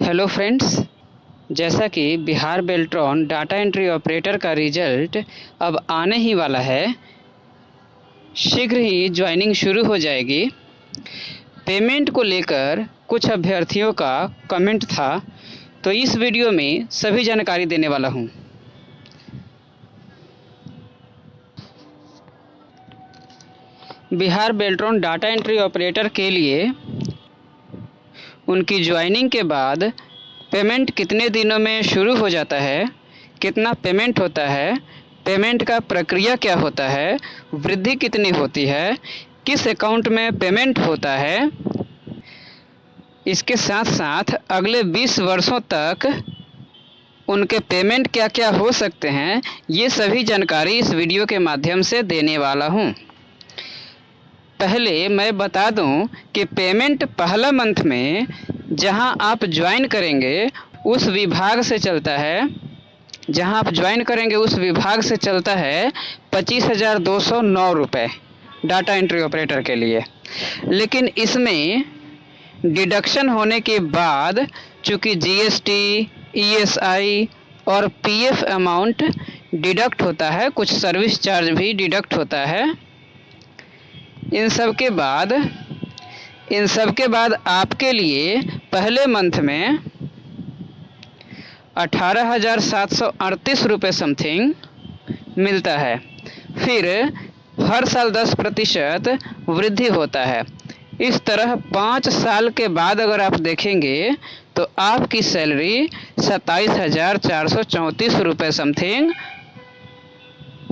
Hello friends, जैसा कि Bihar Beltron data entry operator का रिजल्ट अब आने ही वाला है। शीघ्र ही ज्वाइनिंग शुरू हो जाएगी। पेमेंट को लेकर कुछ अभ्यर्थियों का कमेंट था, तो इस वीडियो में सभी जानकारी देने वाला हूं। Bihar Beltron data entry operator के लिए उनकी ज्वाइनिंग के बाद पेमेंट कितने दिनों में शुरू हो जाता है, कितना पेमेंट होता है, पेमेंट का प्रक्रिया क्या होता है, वृद्धि कितनी होती है, किस अकाउंट में पेमेंट होता है, इसके साथ साथ अगले 20 वर्षों तक उनके पेमेंट क्या क्या हो सकते हैं, ये सभी जानकारी इस वीडियो के माध्यम से देने वाला हूँ। पहले मैं बता दूं कि पेमेंट पहला मंथ में जहां आप ज्वाइन करेंगे उस विभाग से चलता है, जहां आप ज्वाइन करेंगे उस विभाग से चलता है 25,209 रुपये डाटा एंट्री ऑपरेटर के लिए। लेकिन इसमें डिडक्शन होने के बाद चूँकि जीएसटी, ईएसआई और पीएफ अमाउंट डिडक्ट होता है, कुछ सर्विस चार्ज भी डिडक्ट होता है। इन सब के बाद आपके लिए पहले मंथ में 18,738 रुपये समथिंग मिलता है। फिर हर साल 10% वृद्धि होता है। इस तरह 5 साल के बाद अगर आप देखेंगे तो आपकी सैलरी 27,434 रुपये समथिंग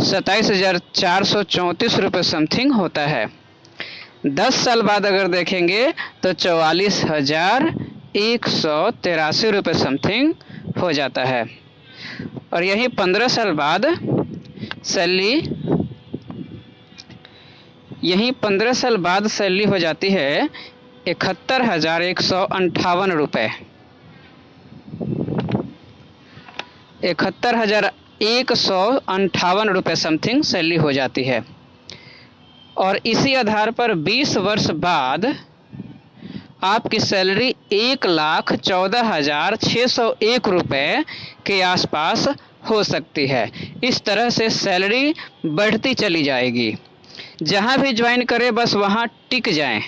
27,434 रुपये समथिंग होता है। 10 साल बाद अगर देखेंगे तो 44,183 रुपये समथिंग हो जाता है। और यही 15 साल बाद सैलरी हो जाती है 71,158 रुपये। 71,158 रुपये समथिंग सैलरी हो जाती है। और इसी आधार पर 20 वर्ष बाद आपकी सैलरी 1,14,601 रुपये के आसपास हो सकती है। इस तरह से सैलरी बढ़ती चली जाएगी। जहां भी ज्वाइन करें बस वहां टिक जाएं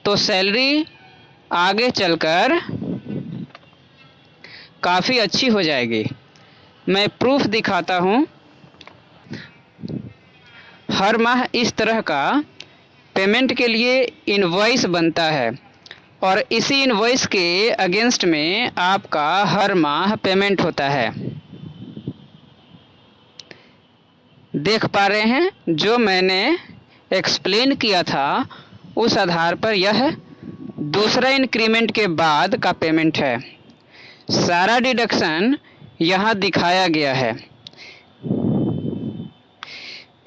तो सैलरी आगे चलकर काफ़ी अच्छी हो जाएगी। मैं प्रूफ दिखाता हूं। हर माह इस तरह का पेमेंट के लिए इनवॉइस बनता है और इसी इनवॉइस के अगेंस्ट में आपका हर माह पेमेंट होता है। देख पा रहे हैं, जो मैंने एक्सप्लेन किया था उस आधार पर यह दूसरा इंक्रीमेंट के बाद का पेमेंट है। सारा डिडक्शन यहाँ दिखाया गया है।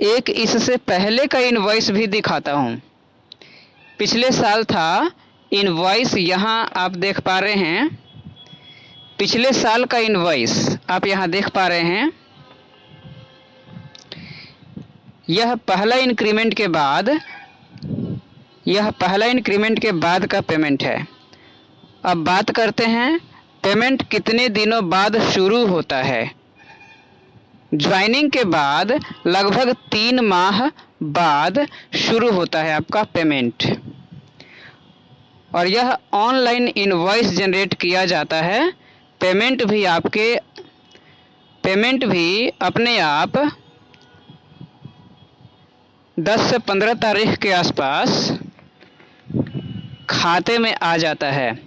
एक इससे पहले का इनवॉइस भी दिखाता हूँ। पिछले साल था इनवॉइस, यहाँ आप देख पा रहे हैं। पिछले साल का इनवॉइस आप यहाँ देख पा रहे हैं। यह पहला इंक्रीमेंट के बाद का पेमेंट है। अब बात करते हैं पेमेंट कितने दिनों बाद शुरू होता है। ज्वाइनिंग के बाद लगभग 3 माह बाद शुरू होता है आपका पेमेंट। और यह ऑनलाइन इनवॉइस जनरेट किया जाता है। पेमेंट भी अपने आप 10 से 15 तारीख के आसपास खाते में आ जाता है।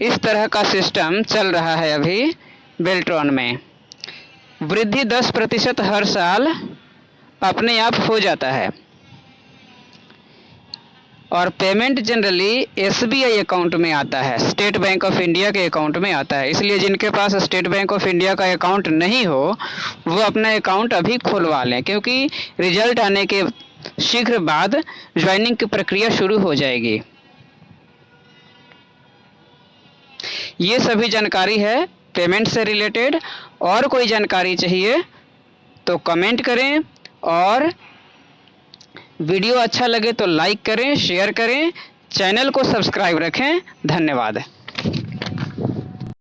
इस तरह का सिस्टम चल रहा है अभी बेल्ट्रॉन में। वृद्धि 10% हर साल अपने आप हो जाता है। और पेमेंट जनरली एसबीआई अकाउंट में आता है, स्टेट बैंक ऑफ इंडिया के अकाउंट में आता है। इसलिए जिनके पास स्टेट बैंक ऑफ इंडिया का अकाउंट नहीं हो वो अपना अकाउंट अभी खुलवा लें, क्योंकि रिजल्ट आने के शीघ्र बाद ज्वाइनिंग की प्रक्रिया शुरू हो जाएगी। ये सभी जानकारी है पेमेंट से रिलेटेड। और कोई जानकारी चाहिए तो कमेंट करें, और वीडियो अच्छा लगे तो लाइक करें, शेयर करें, चैनल को सब्सक्राइब रखें। धन्यवाद।